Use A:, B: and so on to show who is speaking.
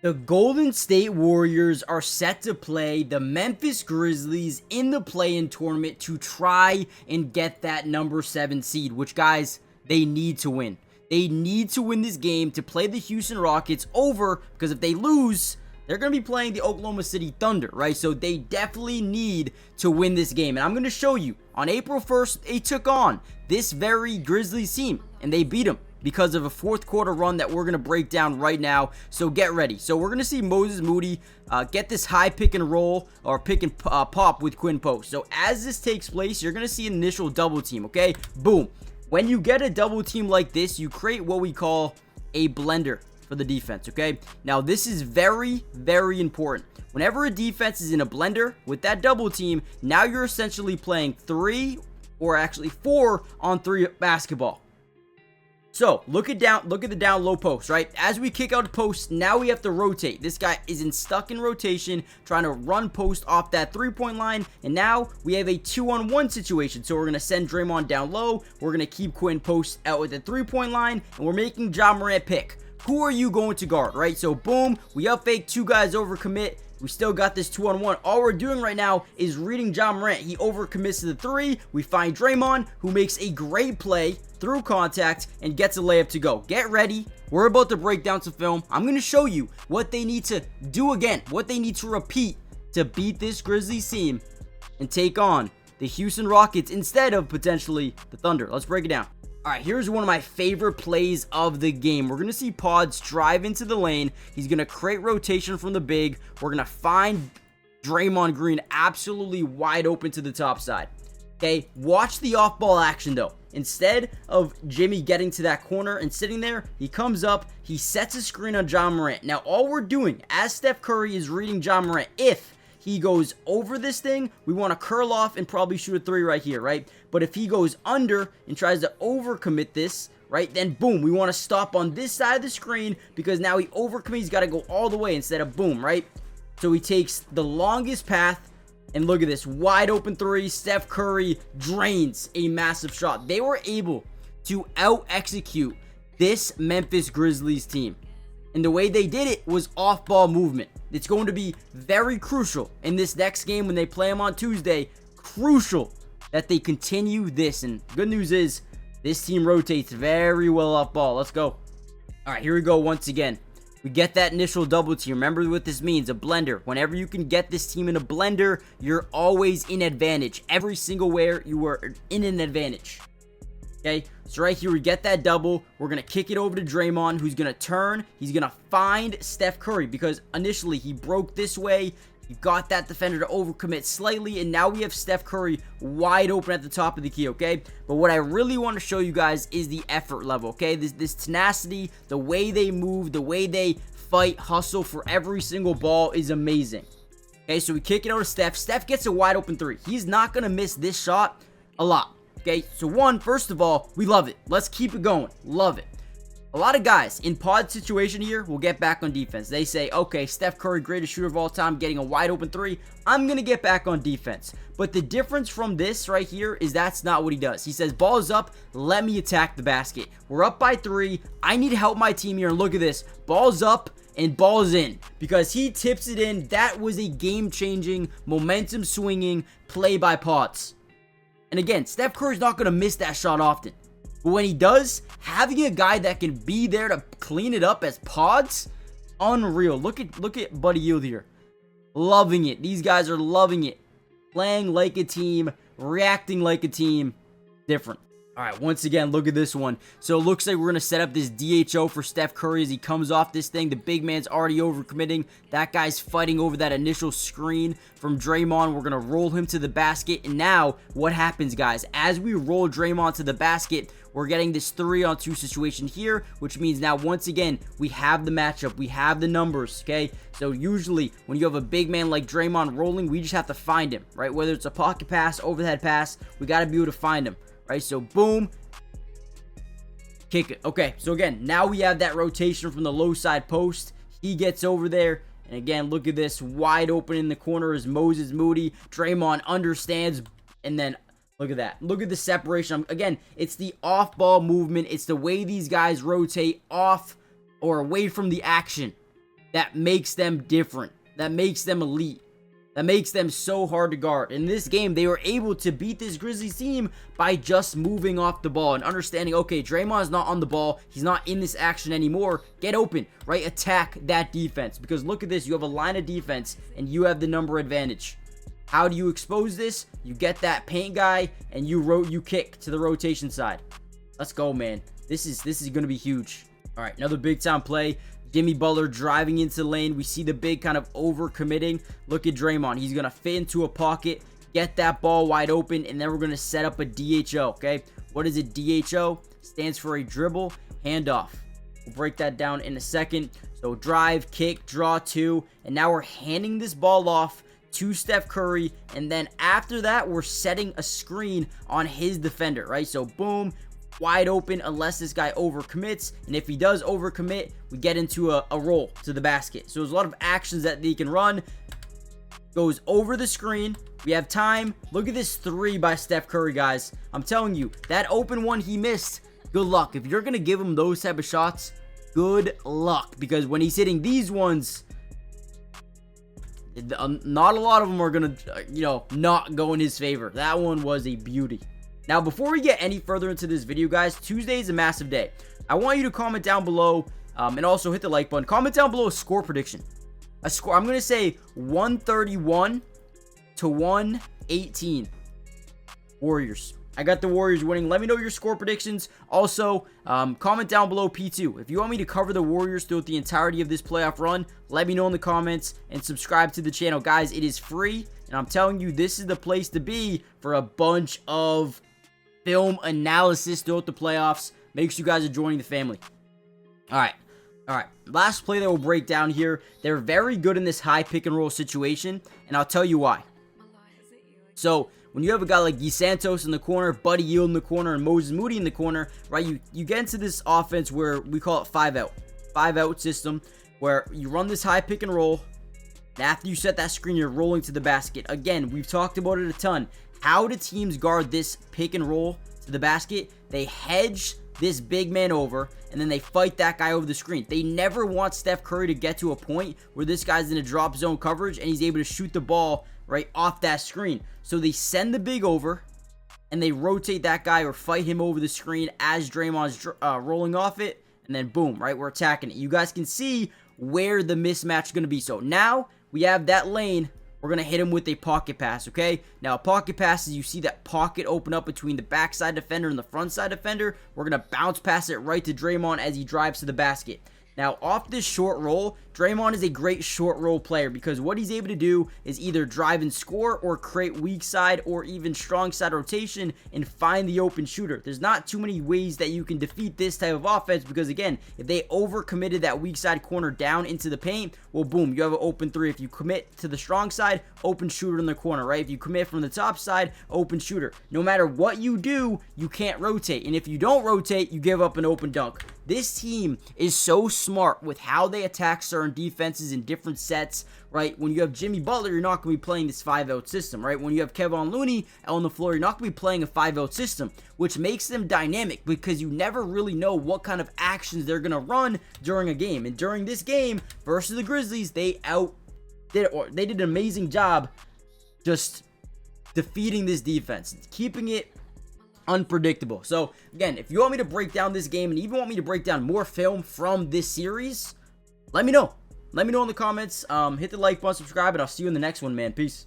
A: The Golden State Warriors are set to play the Memphis Grizzlies in the play-in tournament to try and get that number 7 seed, which, guys, they need to win. They need to win this game to play the Houston Rockets over, because if they lose, they're going to be playing the Oklahoma City Thunder, right? So they definitely need to win this game. And I'm going to show you, on April 1st, they took on this very Grizzlies team, and they beat them because of a fourth quarter run that we're going to break down right now. So get ready. So we're going to see Moses Moody get this high pick and roll or pick and pop with Quinn Post. So as this takes place, you're going to see an initial double team, okay? Boom. When you get a double team like this, you create what we call a blender for the defense, okay? Now, this is very, very important. Whenever a defense is in a blender with that double team, now you're essentially playing 3 or actually 4-on-3 basketball. So, look at the down low post, right? As we kick out a post, now we have to rotate. This guy isn't stuck in rotation, trying to run post off that 3-point line, and now we have a 2-on-1 situation. So, we're going to send Draymond down low, we're going to keep Quinn Post out with the 3-point line, and we're making Ja Morant pick. Who are you going to guard, right? So, boom, we up fake, 2 guys overcommit. We still got this 2-on-1. All we're doing right now is reading Ja Morant. He overcommits to the 3. We find Draymond, who makes a great play through contact and gets a layup to go. Get ready. We're about to break down some film. I'm going to show you what they need to do again, what they need to repeat to beat this Grizzlies team and take on the Houston Rockets instead of potentially the Thunder. Let's break it down. All right, here's one of my favorite plays of the game. We're going to see Pods drive into the lane. He's going to create rotation from the big. We're going to find Draymond Green absolutely wide open to the top side. Okay, watch the off-ball action, though. Instead of Jimmy getting to that corner and sitting there, he comes up, he sets a screen on Ja Morant. Now, all we're doing, as Steph Curry is reading Ja Morant, if he goes over this thing, we want to curl off and probably shoot a 3 right here, right? But if he goes under and tries to overcommit this, right, then boom, we want to stop on this side of the screen because now he overcommits, he's got to go all the way instead of boom, right? So he takes the longest path, and look at this, wide open 3, Steph Curry drains a massive shot. They were able to out-execute this Memphis Grizzlies team. And the way they did it was off-ball movement. It's going to be very crucial in this next game when they play them on Tuesday. Crucial that they continue this. And good news is, this team rotates very well off-ball. Let's go. All right, here we go once again. We get that initial double team. Remember what this means, a blender. Whenever you can get this team in a blender, you're always in advantage. Every single where you are in an advantage. Okay, so right here we get that double. We're going to kick it over to Draymond, who's going to turn. He's going to find Steph Curry because initially he broke this way. He got that defender to overcommit slightly, and now we have Steph Curry wide open at the top of the key, okay? But what I really want to show you guys is the effort level, okay? This tenacity, the way they move, the way they fight, hustle for every single ball is amazing. Okay, so we kick it over to Steph. Steph gets a wide open 3. He's not going to miss this shot a lot. Okay, so first of all, we love it. Let's keep it going. Love it. A lot of guys in pod situation here will get back on defense. They say, okay, Steph Curry, greatest shooter of all time, getting a wide open 3. I'm going to get back on defense. But the difference from this right here is that's not what he does. He says, ball's up, let me attack the basket. We're up by 3. I need to help my team here. And look at this. Ball's up and ball's in because he tips it in. That was a game-changing, momentum-swinging play by Pods. And again, Steph Curry's not going to miss that shot often. But when he does, having a guy that can be there to clean it up as Pods, unreal. Look at Buddy Hield here. Loving it. These guys are loving it. Playing like a team, reacting like a team. Different. All right, once again, look at this one. So it looks like we're going to set up this DHO for Steph Curry as he comes off this thing. The big man's already overcommitting. That guy's fighting over that initial screen from Draymond. We're going to roll him to the basket. And now, what happens, guys? As we roll Draymond to the basket, we're getting this 3-on-2 situation here, which means now, once again, we have the matchup. We have the numbers, okay? So usually, when you have a big man like Draymond rolling, we just have to find him, right? Whether it's a pocket pass, overhead pass, we got to be able to find him. Right, so boom, kick it. Okay, so again, now we have that rotation from the low side post. He gets over there, and again, look at this, wide open in the corner is Moses Moody. Draymond understands, and then look at that. Look at the separation. Again, it's the off-ball movement. It's the way these guys rotate off or away from the action. that makes them different, that makes them elite, that makes them so hard to guard. In this game, they were able to beat this Grizzlies team by just moving off the ball and understanding, okay, Draymond's not on the ball. He's not in this action anymore. Get open, right? Attack that defense. Because look at this. You have a line of defense, and you have the number advantage. How do you expose this? You get that paint guy, and you kick to the rotation side. Let's go, man. This is going to be huge. All right, another big-time play. Jimmy Butler driving into the lane. We see the big kind of over-committing. Look at Draymond. He's going to fit into a pocket, get that ball wide open, and then we're going to set up a DHO, okay? What is a DHO? Stands for a dribble, handoff. We'll break that down in a second. So drive, kick, draw two, and now we're handing this ball off to Steph Curry, and then after that, we're setting a screen on his defender, right? So boom, wide open unless this guy overcommits, and if he does overcommit, we get into a roll to the basket. So there's a lot of actions that they can run. Goes over the screen. We have time. Look at this three by Steph Curry, guys. I'm telling you, that open one he missed, good luck. If you're going to give him those type of shots, good luck, because when he's hitting these ones, not a lot of them are going to, not go in his favor. That one was a beauty. Now, before we get any further into this video, guys, Tuesday is a massive day. I want you to comment down below and also hit the like button. Comment down below a score prediction. A score, I'm going to say 131 to 118. Warriors. I got the Warriors winning. Let me know your score predictions. Also, comment down below P2. If you want me to cover the Warriors throughout the entirety of this playoff run, let me know in the comments and subscribe to the channel. Guys, it is free, and I'm telling you, this is the place to be for a bunch of film analysis throughout the playoffs. Make sure you guys are joining the family. All right. Last play that we'll break down here. They're very good in this high pick and roll situation, and I'll tell you why. So when you have a guy like DeSantos in the corner, Buddy Hield in the corner, and Moses Moody in the corner, right? You get into this offense where we call it 5-out system, where you run this high pick and roll. And after you set that screen, you're rolling to the basket. Again, we've talked about it a ton. How do teams guard this pick and roll to the basket? They hedge this big man over, and then they fight that guy over the screen. They never want Steph Curry to get to a point where this guy's in a drop zone coverage and he's able to shoot the ball right off that screen. So they send the big over, and they rotate that guy or fight him over the screen as Draymond's rolling off it, and then boom, right, we're attacking it. You guys can see where the mismatch is going to be. So now we have that lane. We're going to hit him with a pocket pass, okay? Now, pocket passes, you see that pocket open up between the backside defender and the front side defender. We're going to bounce pass it right to Draymond as he drives to the basket. Now, off this short roll, Draymond is a great short roll player because what he's able to do is either drive and score or create weak side or even strong side rotation and find the open shooter. There's not too many ways that you can defeat this type of offense because, again, if they overcommitted that weak side corner down into the paint, well, boom, you have an open three. If you commit to the strong side, open shooter in the corner, right? If you commit from the top side, open shooter. No matter what you do, you can't rotate. And if you don't rotate, you give up an open dunk. This team is so smart with how they attack certain defenses in different sets, right? When you have Jimmy Butler, you're not going to be playing this 5-out system, right? When you have Kevon Looney out on the floor, you're not going to be playing a 5-out system, which makes them dynamic because you never really know what kind of actions they're going to run during a game. And during this game versus the Grizzlies, they did an amazing job just defeating this defense, keeping it unpredictable. So again, if you want me to break down this game and even want me to break down more film from this series, let me know in the comments. Hit the like button, subscribe, and I'll see you in the next one, man. Peace.